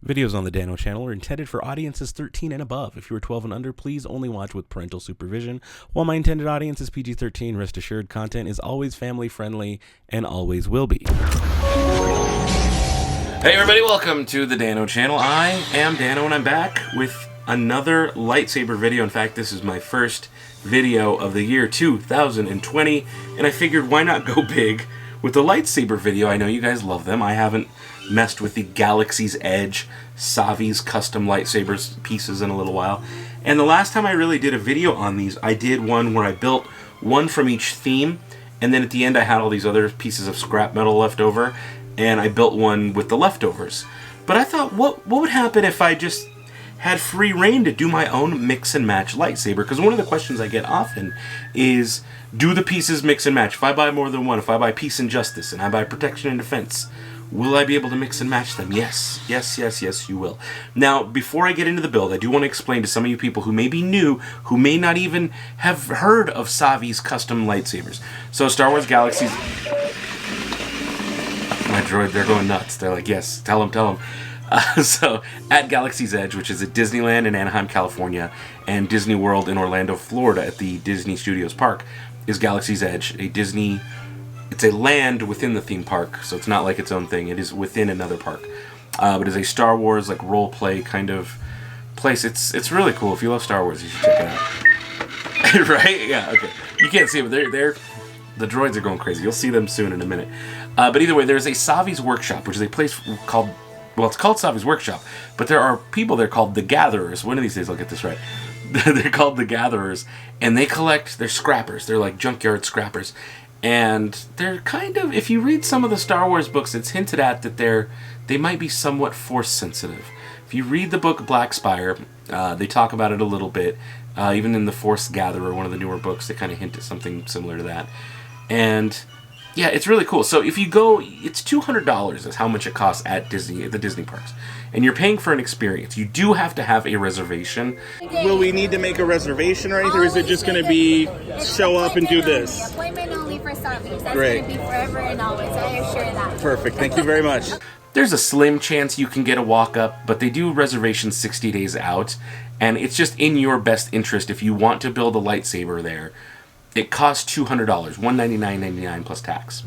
Videos on the Dano channel are intended for audiences 13 and above. If you are 12 and under, please only watch with parental supervision. While my intended audience is PG-13, rest assured content is always family friendly and always will be. Hey everybody, welcome to the Dano channel. I am Dano and I'm back with another lightsaber video. In fact, this is my first video of the year 2020, and I figured why not go big with the lightsaber video. I know you guys love them. I haven't messed with the Galaxy's Edge Savi's custom lightsabers pieces in a little while. And the last time I really did a video on these, I did one where I built one from each theme, and then at the end I had all these other pieces of scrap metal left over, and I built one with the leftovers. But I thought, what would happen if I just had free reign to do my own mix and match lightsaber? Because one of the questions I get often is, do the pieces mix and match? If I buy more than one, if I buy Peace and Justice and I buy Protection and Defense, will I be able to mix and match them? Yes, yes, yes, yes, you will. Now, before I get into the build, I do want to explain to some of you people who may be new, who may not even have heard of Savi's custom lightsabers. So, Star Wars Galaxies... My droid, they're going nuts. They're like, yes, tell them. So, at Galaxy's Edge, which is at Disneyland in Anaheim, California, and Disney World in Orlando, Florida, at the Disney Studios Park, is Galaxy's Edge, a Disney... It's a land within the theme park, so it's not like its own thing. It is within another park. But it's a Star Wars, like, role-play kind of place. It's really cool. If you love Star Wars, you should check it out. Right? Yeah, okay. You can't see it, but the droids are going crazy. You'll see them soon in a minute. But either way, there's a Savi's Workshop, which is a place called... Well, it's called Savi's Workshop, but there are people there called the Gatherers. One of these days I'll get this right. They're called the Gatherers, and they collect... They're scrappers. They're like junkyard scrappers. And they're kind of, if you read some of the Star Wars books, it's hinted at that they might be somewhat force sensitive. If you read the book Black Spire, they talk about it a little bit. Even in the Force Gatherer, one of the newer books, they kind of hint at something similar to that. And yeah, it's really cool. So if you go, it's $200 is how much it costs at the Disney parks. And you're paying for an experience. You do have to have a reservation. Will we need to make a reservation or anything, or is it just going to be show up and do this? Appointment only for Savi. That's Great. going to be forever and always. I assure that. Perfect. Thank you very much. There's a slim chance you can get a walk-up, but they do reservations 60 days out. And it's just in your best interest if you want to build a lightsaber there. It costs $200, $199.99 plus tax.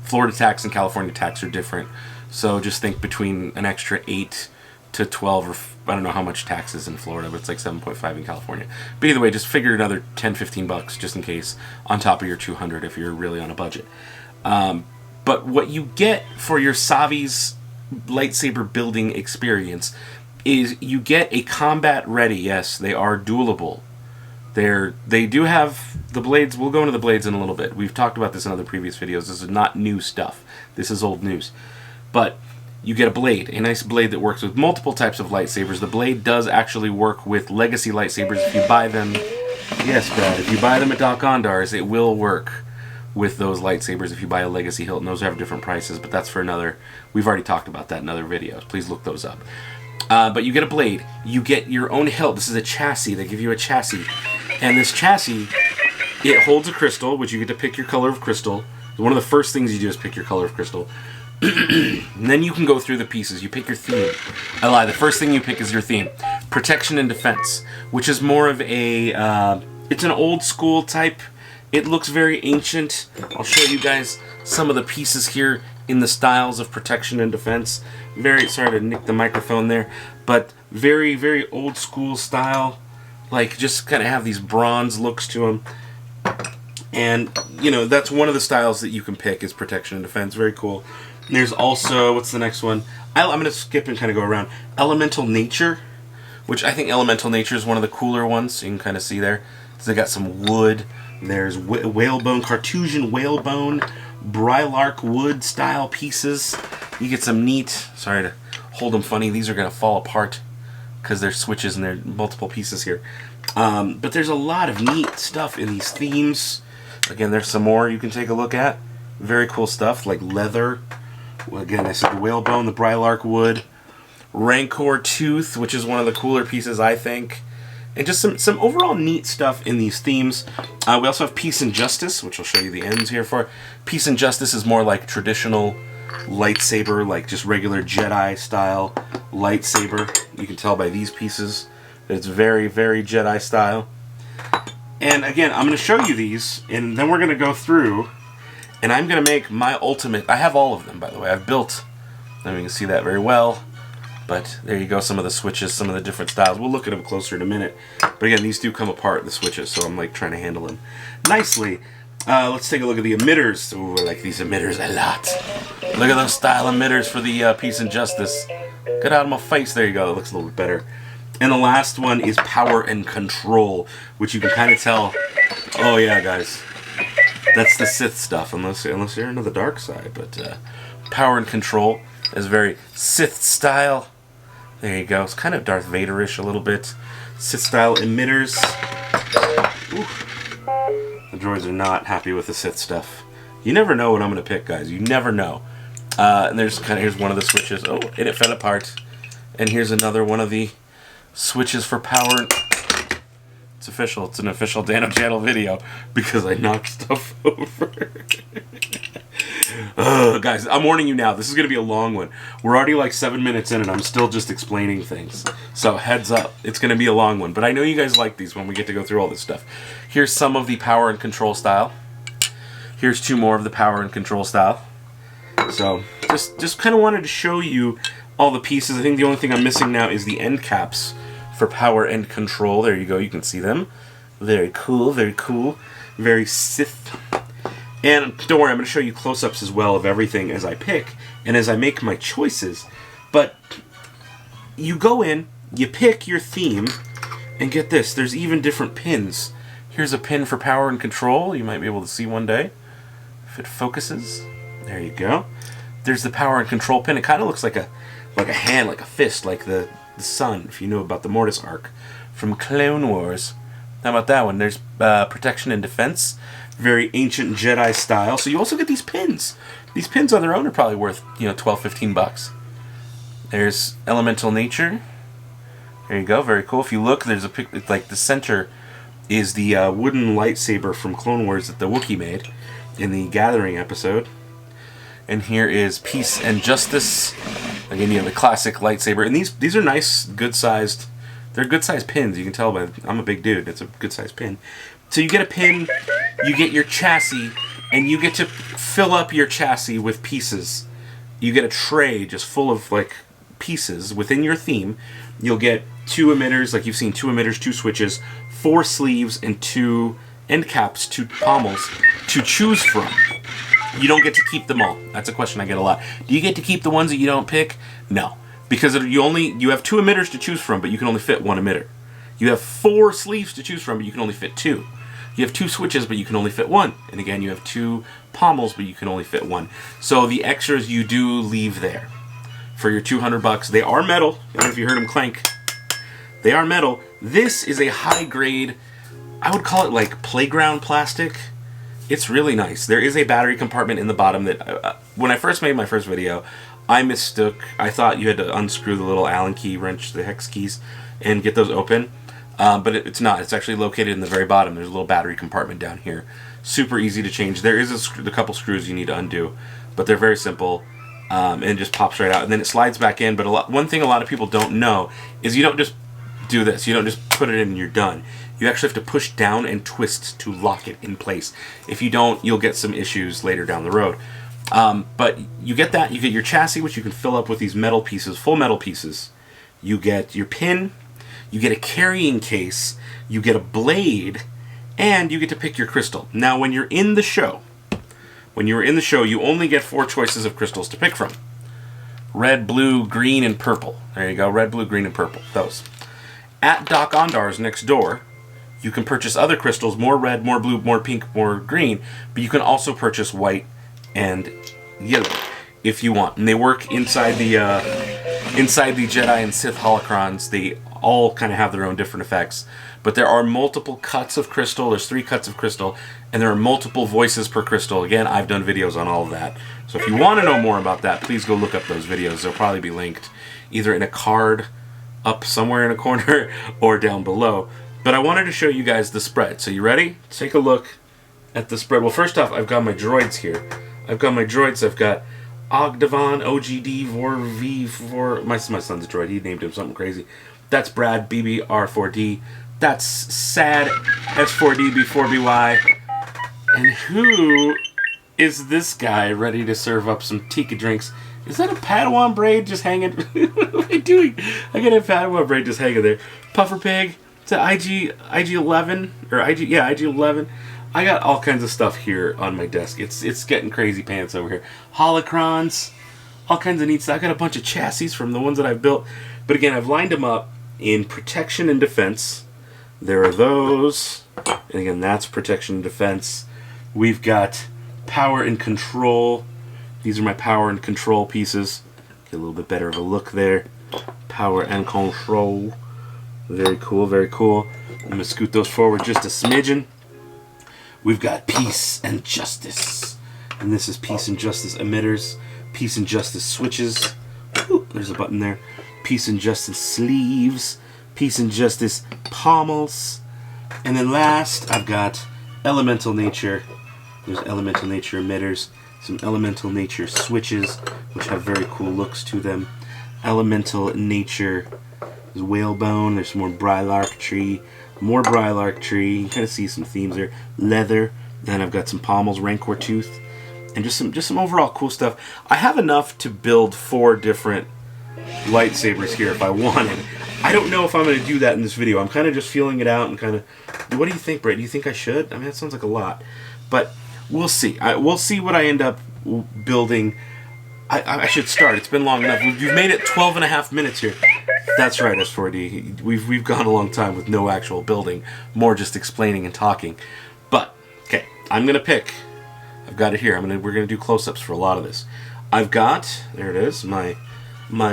Florida tax and California tax are different. So just think between an extra 8 to 12, or I don't know how much tax is in Florida, but it's like 7.5 in California. But either way, just figure another 10, 15 bucks just in case on top of your 200 if you're really on a budget. But what you get for your Savi's lightsaber building experience is you get a combat ready. Yes, they are duelable. They do have the blades. We'll go into the blades in a little bit. We've talked about this in other previous videos. This is not new stuff. This is old news. But you get a blade, a nice blade that works with multiple types of lightsabers. The blade does actually work with legacy lightsabers. If you buy them, yes, Brad, if you buy them at Doc Ondar's, it will work with those lightsabers if you buy a legacy hilt. And those have different prices, but that's for another... We've already talked about that in other videos. Please look those up. But you get a blade. You get your own hilt. This is a chassis. They give you a chassis. And this chassis, it holds a crystal, which you get to pick your color of crystal. One of the first things you do is pick your color of crystal. And then you can go through the pieces. You pick your theme. I lie. The first thing you pick is your theme. Protection and Defense, which is more of a... it's an old school type. It looks very ancient. I'll show you guys some of the pieces here in the styles of Protection and Defense. Very... Sorry to nick the microphone there. But very, very old school style. Like, just kind of have these bronze looks to them. And, you know, that's one of the styles that you can pick is Protection and Defense. Very cool. There's also, what's the next one? I'm going to skip and kind of go around. Elemental Nature, which I think Elemental Nature is one of the cooler ones. You can kind of see there. So they got some wood. There's whalebone, Cartesian whalebone, Brylark wood style pieces. You get some neat, sorry to hold them funny, these are going to fall apart because they're switches and they're multiple pieces here. But there's a lot of neat stuff in these themes. Again, there's some more you can take a look at. Very cool stuff, like leather. Well, again, I said the whalebone, the Brylark wood, Rancor tooth, which is one of the cooler pieces, I think. And just some overall neat stuff in these themes. We also have Peace and Justice, which I'll show you the ends here for. Peace and Justice is more like traditional lightsaber, like just regular Jedi style. lightsaber. You can tell by these pieces that it's very, very Jedi style. And again, I'm going to show you these, and then we're going to go through, and I'm going to make my ultimate. I have all of them, by the way. I've built, and you can see that very well. But there you go, some of the switches, some of the different styles. We'll look at them closer in a minute. But again, these do come apart, the switches, so I'm like trying to handle them nicely. Let's take a look at the emitters. Ooh, I like these emitters a lot. Look at those style emitters for the Peace and Justice. Get out of my face. There you go. It looks a little bit better. And the last one is Power and Control, which you can kind of tell. Oh yeah, guys, that's the Sith stuff, unless you're into the dark side. But Power and Control is very Sith style. There you go. It's kind of Darth Vader-ish a little bit. Sith style emitters. Ooh. The droids are not happy with the Sith stuff. You never know what I'm going to pick, guys. You never know. And here's one of the switches. Oh, and it fell apart. And here's another one of the switches for power. It's official. It's an official Dano Channel video because I knocked stuff over. Guys, I'm warning you now. This is going to be a long one. We're already like 7 minutes in and I'm still just explaining things. So heads up. It's going to be a long one. But I know you guys like these when we get to go through all this stuff. Here's some of the Power and Control style. Here's two more of the Power and Control style. So just kind of wanted to show you all the pieces. I think the only thing I'm missing now is the end caps for Power and Control. There you go. You can see them. Very cool. Very cool. Very Sith. And don't worry, I'm going to show you close-ups as well of everything as I pick and as I make my choices. But you go in, you pick your theme, and get this. There's even different pins. Here's a pin for Power and Control. You might be able to see one day if it focuses. There you go. There's the Power and Control pin. It kind of looks like a hand, like a fist, like the sun, if you know about the Mortis arc from Clone Wars. How about that one? There's Protection and Defense. Very ancient Jedi style. So you also get these pins. These pins on their own are probably worth, $12-15. There's Elemental Nature. There you go. Very cool. If you look, there's a pic. Like the center is the wooden lightsaber from Clone Wars that the Wookiee made in the Gathering episode. And here is Peace and Justice. Again, the classic lightsaber. And these are nice, good-sized. They're good-sized pins. You can tell by I'm a big dude. It's a good-sized pin. So you get a pin, you get your chassis, and you get to fill up your chassis with pieces. You get a tray just full of pieces within your theme. You'll get 2 emitters, like you've seen, 2 emitters, 2 switches, 4 sleeves, and 2 end caps, 2 pommels to choose from. You don't get to keep them all. That's a question I get a lot. Do you get to keep the ones that you don't pick? No. Because you have 2 emitters to choose from, but you can only fit 1 emitter. You have 4 sleeves to choose from, but you can only fit 2. You have 2 switches, but you can only fit 1. And again, you have 2 pommels, but you can only fit 1. So the extras you do leave there. For your $200, they are metal. I don't know if you heard them clank. They are metal. This is a high grade, I would call it like playground plastic. It's really nice. There is a battery compartment in the bottom that, when I first made my first video, I mistook. I thought you had to unscrew the little Allen key wrench, the hex keys, and get those open. But it's not. It's actually located in the very bottom. There's a little battery compartment down here. Super easy to change. There is a couple screws you need to undo, but they're very simple, and it just pops right out. And then it slides back in. But one thing a lot of people don't know is you don't just do this. You don't just put it in and you're done. You actually have to push down and twist to lock it in place. If you don't, you'll get some issues later down the road. But you get that. You get your chassis, which you can fill up with these metal pieces, full metal pieces. You get your pin. You get a carrying case, you get a blade, and you get to pick your crystal. Now, when you're in the show, you only get 4 choices of crystals to pick from. Red, blue, green, and purple. There you go, red, blue, green, and purple. Those. At Doc Ondar's next door, you can purchase other crystals, more red, more blue, more pink, more green, but you can also purchase white and yellow if you want. And they work inside the Jedi and Sith holocrons. They all kind of have their own different effects, but there are multiple cuts of crystal. There's 3 cuts of crystal, and there are multiple voices per crystal. Again, I've done videos on all of that, so if you want to know more about that, please go look up those videos. They'll probably be linked either in a card up somewhere in a corner or down below. But I wanted to show you guys the spread. So you ready? Take a look at the spread. Well, first off, I've got my droids here. I've got Ogdevon, OGD, Vor V, for my son's a droid. He named him something crazy. That's Brad, BBR4D. That's Sad, S4D, B4BY. And who is this guy ready to serve up some tiki drinks? Is that a Padawan braid just hanging? What am I doing? I got a Padawan braid just hanging there. Puffer Pig. It's an IG11 or IG11. I got all kinds of stuff here on my desk. It's getting crazy pants over here. Holocrons, all kinds of neat stuff. I got a bunch of chassis from the ones that I've built. But again, I've lined them up in protection and defense. There are those. And again, that's protection and defense. We've got power and control. These are my power and control pieces. Get a little bit better of a look there. Power and control. Very cool, very cool. I'm going to scoot those forward just a smidgen. We've got peace and justice. And this is peace and justice emitters. Peace and justice switches. Ooh, there's a button there. Peace and justice sleeves. Peace and justice pommels. And then last, I've got elemental nature. There's elemental nature emitters. Some elemental nature switches, which have very cool looks to them. Elemental nature. There's whalebone. There's some more brylark tree. More brylark tree. You kind of see some themes there. Leather. Then I've got some pommels, rancor tooth, and just some overall cool stuff. I have enough to build 4 different lightsabers here if I wanted. I don't know if I'm going to do that in this video. I'm kind of just feeling it out and kind of. What do you think, Brett? Do you think I should? I mean, that sounds like a lot, but we'll see. We'll see what I end up building. I should start. It's been long enough. We've made it 12 and a half minutes here. That's right, S4D. We've gone a long time with no actual building, more just explaining and talking. But okay, I'm gonna pick. I've got it here. We're gonna do close-ups for a lot of this. I've got, there it is, my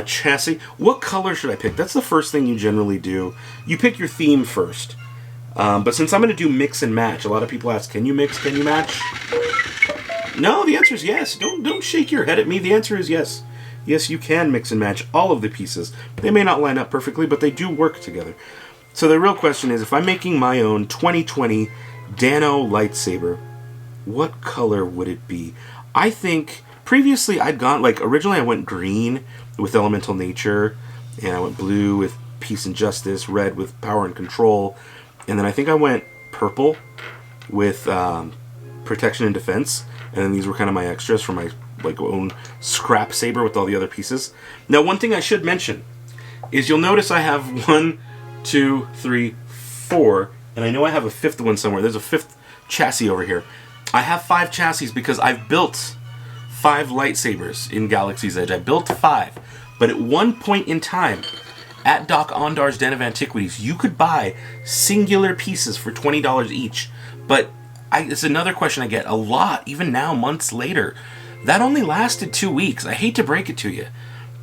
chassis. What color should I pick? That's the first thing you generally do. You pick your theme first. But since I'm gonna do mix and match, a lot of people ask, can you mix? Can you match? No, the answer is yes. Don't shake your head at me. The answer is yes. Yes, you can mix and match all of the pieces. They may not line up perfectly, but they do work together. So the real question is, if I'm making my own 2020 Dano lightsaber, what color would it be? I think previously I'd gone, originally I went green with elemental nature, and I went blue with peace and justice, red with power and control, and then I think I went purple with protection and defense. And then these were kind of my extras for my own scrap saber with all the other pieces. Now, one thing I should mention is you'll notice I have 1, 2, 3, 4, and I know I have a 5th one somewhere. There's a 5th chassis over here. I have 5 chassis because I've built 5 lightsabers in Galaxy's Edge. I built 5, but at one point in time, at Doc Ondar's Den of Antiquities, you could buy singular pieces for $20 each, but it's another question I get a lot, even now, months later. That only lasted 2 weeks. I hate to break it to you,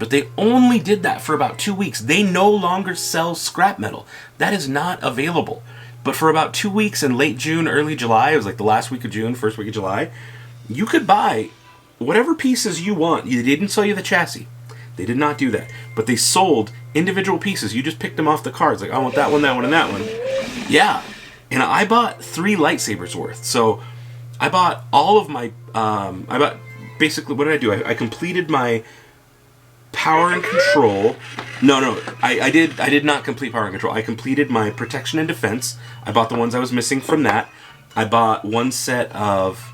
but they only did that for about 2 weeks. They no longer sell scrap metal. That is not available. But for about 2 weeks in late June, early July, it was like the last week of June, first week of July, you could buy whatever pieces you want. They didn't sell you the chassis. They did not do that. But they sold individual pieces. You just picked them off the cards. Like, I want that one, and that one. Yeah. And I bought 3 lightsabers worth. So I bought all of my, basically, what did I do? I completed my power and control. No, I did not complete power and control. I completed my protection and defense. I bought the ones I was missing from that. I bought 1 set of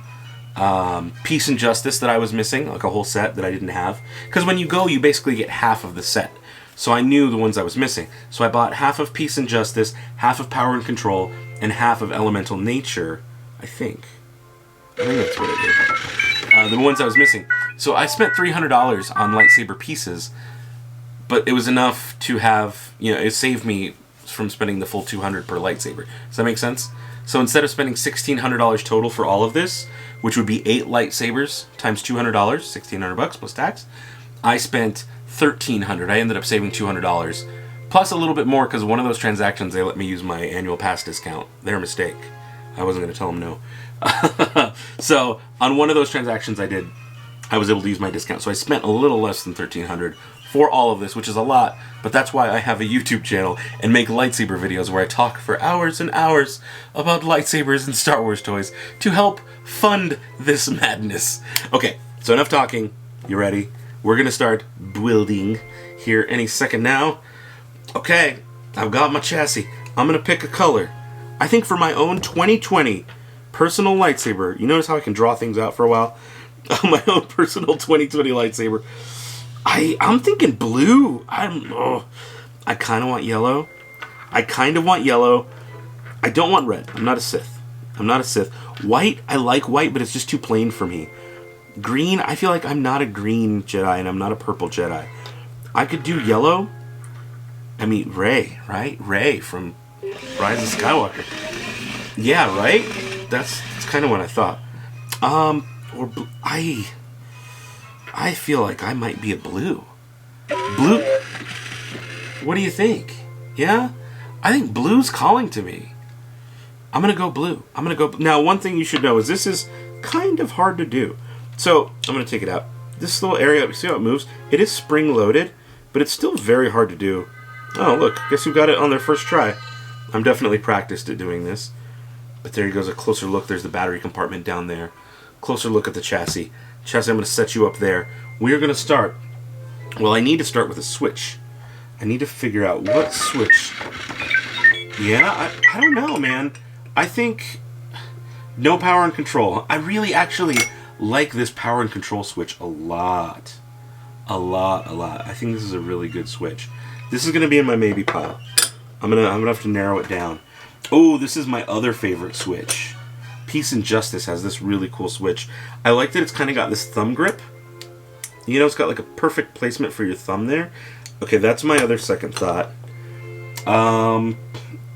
peace and justice that I was missing, like a whole set that I didn't have. Because when you go, you basically get half of the set. So I knew the ones I was missing. So I bought half of peace and justice, half of power and control, and half of elemental nature, I think that's what I did. The ones I was missing. So I spent $300 on lightsaber pieces, but it was enough to have, it saved me from spending the full $200 per lightsaber. Does that make sense? So instead of spending $1,600 total for all of this, which would be 8 lightsabers times $200, $1,600 plus tax, I spent $1,300. I ended up saving $200. Plus a little bit more because one of those transactions they let me use my annual pass discount. Their mistake. I wasn't going to tell them no. So on one of those transactions I was able to use my discount. So I spent a little less than $1,300 for all of this, which is a lot. But that's why I have a YouTube channel and make lightsaber videos where I talk for hours and hours about lightsabers and Star Wars toys to help fund this madness. Okay, so enough talking. You ready? We're gonna start building here any second now. Okay, I've got my chassis. I'm gonna pick a color. I think for my own 2020 personal lightsaber, you notice how I can draw things out for a while? My own personal 2020 lightsaber. I'm thinking blue. I kind of want yellow. I don't want red. I'm not a Sith. White, I like white, but it's just too plain for me. Green, I feel like I'm not a green Jedi and I'm not a purple Jedi. I could do yellow. I mean, Rey, right? Rey from Rise of Skywalker. Yeah, right? That's kind of what I thought. I feel like I might be a blue. Blue? What do you think? Yeah? I think blue's calling to me. I'm going to go blue. Now, one thing you should know is this is kind of hard to do. So, I'm going to take it out. This little area, see how it moves? It is spring-loaded, but it's still very hard to do. Oh, look. Guess who got it on their first try? I'm definitely practiced at doing this. But there goes a closer look. There's the battery compartment down there. Closer look at the chassis. Chassis, I'm going to set you up there. We're going to start. Well, I need to start with a switch. I need to figure out what switch. Yeah, I don't know, man. I think no power and control. I really actually like this power and control switch a lot. A lot. I think this is a really good switch. This is going to be in my maybe pile. I'm gonna have to narrow it down. Oh, this is my other favorite switch. Peace and Justice has this really cool switch. I like that it's kind of got this thumb grip. You know, it's got like a perfect placement for your thumb there. Okay, that's my other second thought.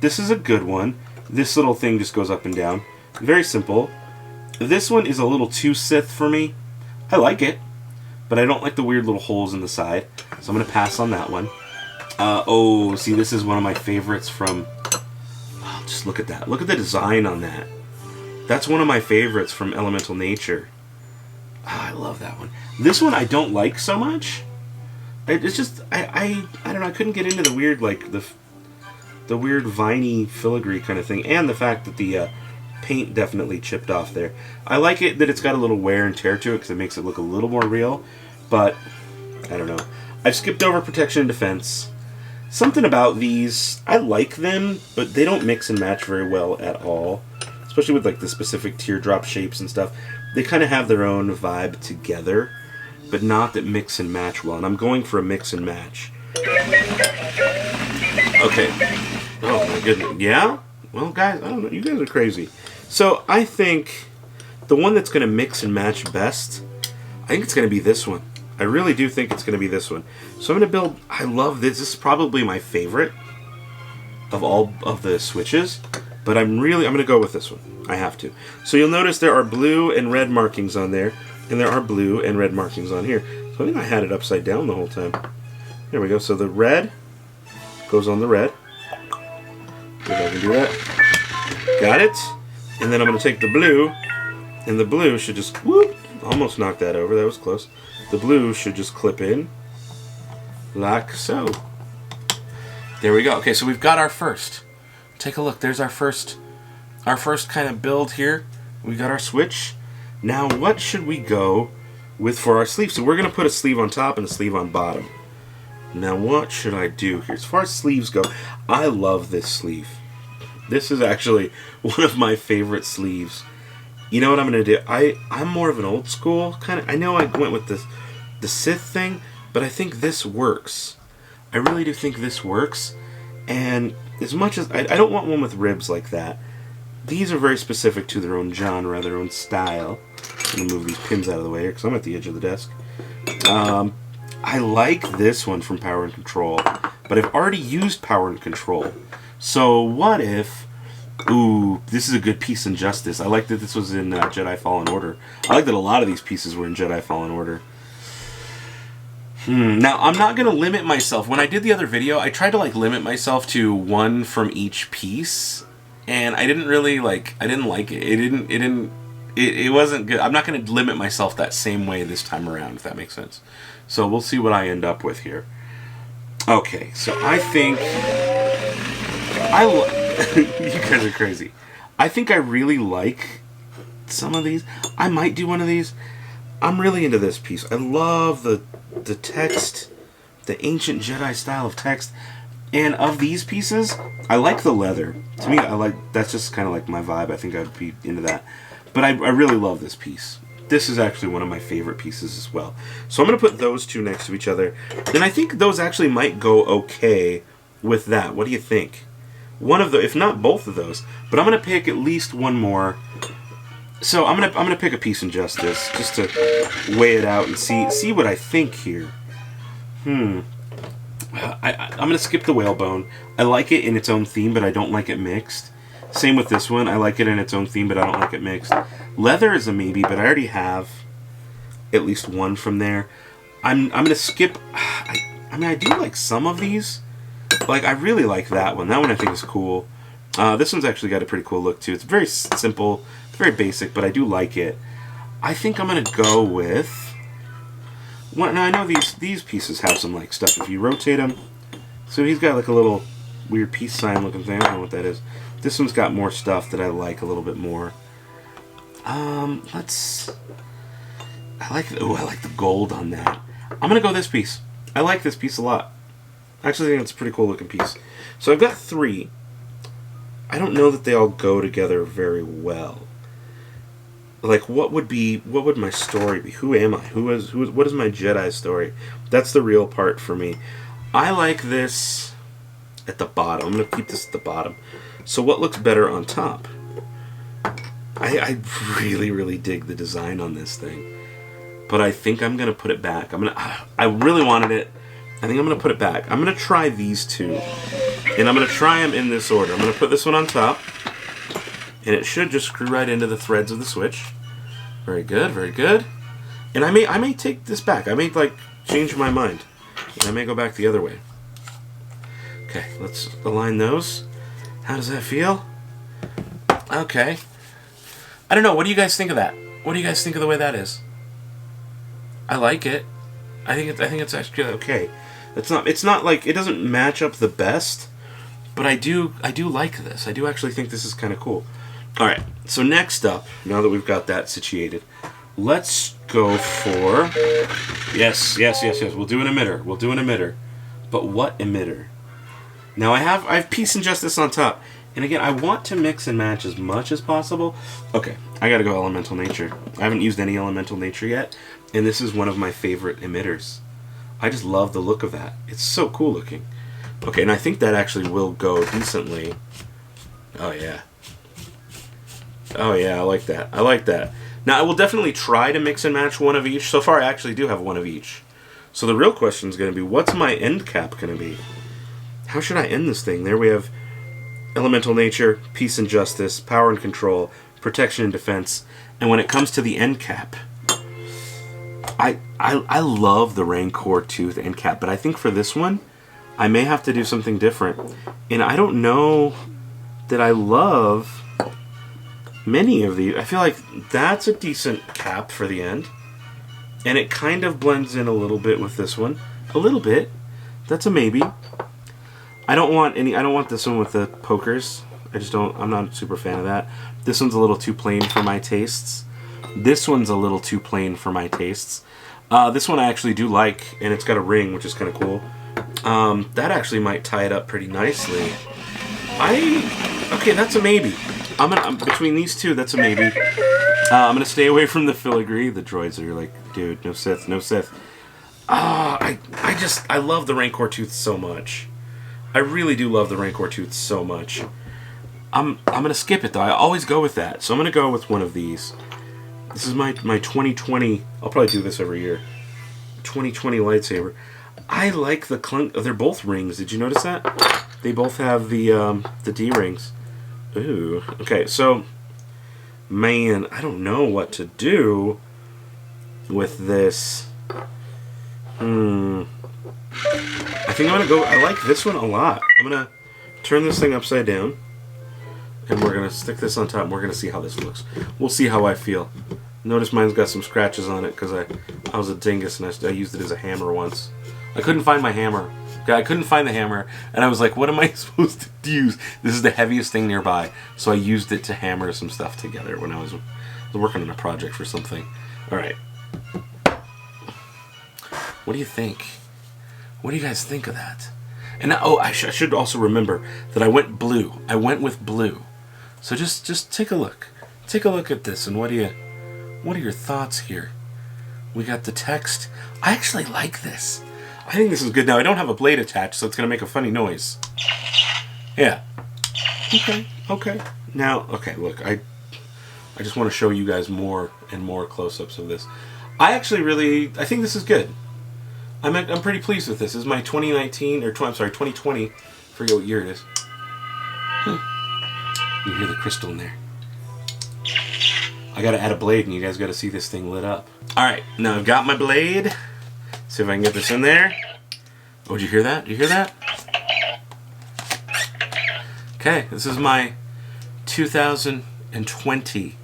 This is a good one. This little thing just goes up and down. Very simple. This one is a little too Sith for me. I like it, but I don't like the weird little holes in the side. So I'm going to pass on that one. See, this is one of my favorites from... Oh, just look at that. Look at the design on that. That's one of my favorites from Elemental Nature. I love that one. This one I don't like so much. It's just... I don't know. I couldn't get into the weird, like, the weird viney filigree kind of thing. And the fact that the paint definitely chipped off there. I like it that it's got a little wear and tear to it because it makes it look a little more real. But, I don't know. I've skipped over Protection and Defense. Something about these, I like them, but they don't mix and match very well at all. Especially with like the specific teardrop shapes and stuff. They kind of have their own vibe together, but not that mix and match well. And I'm going for a mix and match. Okay. Oh my goodness. Yeah? Well, guys, I don't know. You guys are crazy. So I think the one that's going to mix and match best, I think it's going to be this one. I really do think it's going to be this one. So I'm going to build... I love this. This is probably my favorite of all of the switches. But I'm going to go with this one. I have to. So you'll notice there are blue and red markings on there. And there are blue and red markings on here. So I think I had it upside down the whole time. There we go. So the red goes on the red. If I can do that. Got it. And then I'm going to take the blue. And the blue should just... Whoop! Almost knocked that over. That was close. The blue should just clip in like so. There we go. Okay, so we've got our first. Take a look. There's our first kind of build here. We got our switch. Now, what should we go with for our sleeve? So we're going to put a sleeve on top and a sleeve on bottom. Now, what should I do here? As far as sleeves go, I love this sleeve. This is actually one of my favorite sleeves. You know what I'm going to do? I'm more of an old school kind of... I know I went with the Sith thing, but I think this works. I really do think this works. And as much as... I don't want one with ribs like that. These are very specific to their own genre, their own style. I'm going to move these pins out of the way here because I'm at the edge of the desk. I like this one from Power and Control, but I've already used Power and Control. So what if... Ooh, this is a good Peace and Justice. I like that this was in Jedi Fallen Order. I like that a lot of these pieces were in Jedi Fallen Order. Now, I'm not going to limit myself. When I did the other video, I tried to limit myself to one from each piece. And I didn't really I didn't like it. It wasn't good. I'm not going to limit myself that same way this time around, if that makes sense. So we'll see what I end up with here. Okay, so I think... You guys are crazy. I think I really like some of these. I might do one of these. I'm really into this piece. I love the text, the ancient Jedi style of text. And of these pieces, I like the leather. To me, that's just kind of like my vibe. I think I'd be into that. But I really love this piece. This is actually one of my favorite pieces as well. So I'm going to put those two next to each other. And I think those actually might go okay with that. What do you think? One of the, if not both of those. But I'm going to pick at least one more. So I'm gonna pick a piece in Justice just to weigh it out and see what I think here. I'm gonna skip the whalebone. I like it in its own theme, but I don't like it mixed. Same with this one. I like it in its own theme, but I don't like it mixed. Leather is a maybe, but I already have at least one from there. I'm gonna skip. I do like some of these. Like I really like that one. That one I think is cool. This one's actually got a pretty cool look too. It's very simple. Very basic, but I do like it. I think I'm gonna go with. Well, now I know these pieces have some like stuff. If you rotate them, so he's got like a little weird peace sign looking thing. I don't know what that is. This one's got more stuff that I like a little bit more. I like the gold on that. I'm gonna go this piece. I like this piece a lot. I actually think it's a pretty cool looking piece. So I've got 3. I don't know that they all go together very well. Like, what would my story be? Who am I? What is my Jedi story? That's the real part for me. I like this at the bottom. I'm going to keep this at the bottom. So what looks better on top? I really, really dig the design on this thing. But I think I'm going to put it back. I really wanted it. I think I'm going to put it back. I'm going to try these two. And I'm going to try them in this order. I'm going to put this one on top. And it should just screw right into the threads of the switch. Very good, very good. And I may take this back. I may like change my mind. And I may go back the other way. Okay, let's align those. How does that feel? Okay. I don't know. What do you guys think of that? What do you guys think of the way that is? I like it. I think it's actually okay. It's not like it doesn't match up the best, but I do like this. I do actually think this is kind of cool. All right, so next up, now that we've got that situated, let's go for... Yes. We'll do an emitter. But what emitter? Now I have Peace and Justice on top. And again, I want to mix and match as much as possible. Okay, I gotta go Elemental Nature. I haven't used any Elemental Nature yet, and this is one of my favorite emitters. I just love the look of that. It's so cool looking. Okay, and I think that actually will go decently. Oh yeah. Oh yeah, I like that. Now I will definitely try to mix and match one of each. So far I actually do have one of each. So the real question is going to be, what's my end cap going to be? How should I end this thing? There we have Elemental Nature, Peace and Justice, Power and Control, Protection and Defense. And when it comes to the end cap, I love the Rancor Tooth end cap, but I think for this one, I may have to do something different. And I don't know that I love many of these. I feel like that's a decent cap for the end. And it kind of blends in a little bit with this one. A little bit. That's a maybe. I don't want this one with the pokers. I'm not a super fan of that. This one's a little too plain for my tastes. This one's a little too plain for my tastes. This one I actually do like, and it's got a ring, which is kind of cool. That actually might tie it up pretty nicely. Okay, that's a maybe. Between these two, that's a maybe. I'm gonna stay away from the filigree. The droids are like, dude, no Sith, no Sith. I love the Rancor Tooth so much. I really do love the Rancor Tooth so much. I'm gonna skip it though. I always go with that, so I'm gonna go with one of these. This is my 2020. I'll probably do this every year. 2020 lightsaber. I like the clunk. They're both rings. Did you notice that? They both have the D rings. Ooh. Okay, so man, I don't know what to do with this. I think I'm gonna go. I like this one a lot. I'm gonna turn this thing upside down, and we're gonna stick this on top. And we're gonna see how this looks. We'll see how I feel. Notice mine's got some scratches on it because I was a dingus and I used it as a hammer once. I couldn't find my hammer. Okay, I couldn't find the hammer, and I was like, what am I supposed to use? This is the heaviest thing nearby, so I used it to hammer some stuff together when I was working on a project for something. All right, What do you think? What do you guys think of that? And now, oh, I should also remember that I went blue. I went with blue. So just take a look. Take a look at this, and what are your thoughts here? We got the text. I actually like this. I think this is good. Now I don't have a blade attached, so it's gonna make a funny noise. Yeah. Okay. Now, okay, look, I just want to show you guys more and more close-ups of this. I think this is good. I'm pretty pleased with this. This is my 2019 or 2020. I forget what year it is. You hear the crystal in there. I gotta add a blade, and you guys gotta see this thing lit up. All right, now I've got my blade. See if I can get this in there. Oh, did you hear that? Did you hear that? Okay, this is my 2020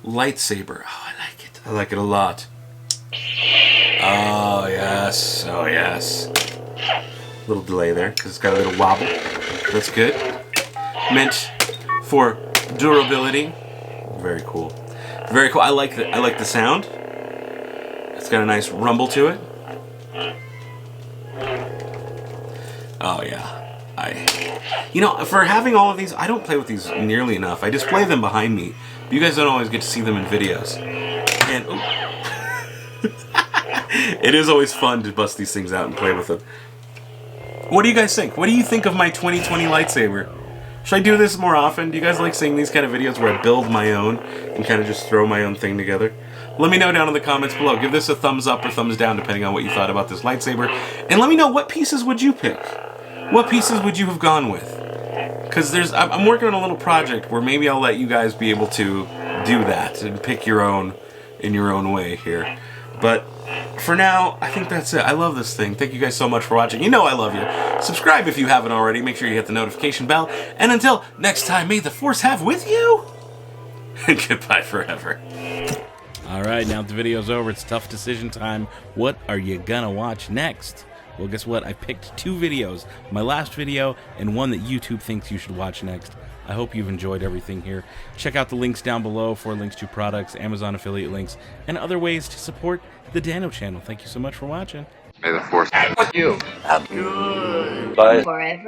lightsaber. Oh, I like it. I like it a lot. Oh, yes. Oh, yes. Little delay there, because it's got a little wobble. That's good. Meant for durability. Very cool. Very cool. I like the sound. It's got a nice rumble to it. Oh, yeah. For having all of these, I don't play with these nearly enough. I display them behind me. But you guys don't always get to see them in videos. And it is always fun to bust these things out and play with them. What do you guys think? What do you think of my 2020 lightsaber? Should I do this more often? Do you guys like seeing these kind of videos where I build my own and kind of just throw my own thing together? Let me know down in the comments below. Give this a thumbs up or thumbs down depending on what you thought about this lightsaber. And let me know, what pieces would you pick? What pieces would you have gone with? Because I'm working on a little project where maybe I'll let you guys be able to do that and pick your own in your own way here. But for now, I think that's it. I love this thing. Thank you guys so much for watching. You know I love you. Subscribe if you haven't already. Make sure you hit the notification bell. And until next time, may the Force have with you. And goodbye forever. Alright, now that the video's over, it's tough decision time. What are you gonna watch next? Well, guess what? I picked 2 videos. My last video and one that YouTube thinks you should watch next. I hope you've enjoyed everything here. Check out the links down below for links to products, Amazon affiliate links, and other ways to support the Dano channel. Thank you so much for watching. May the Force be with you. Bye. Forever.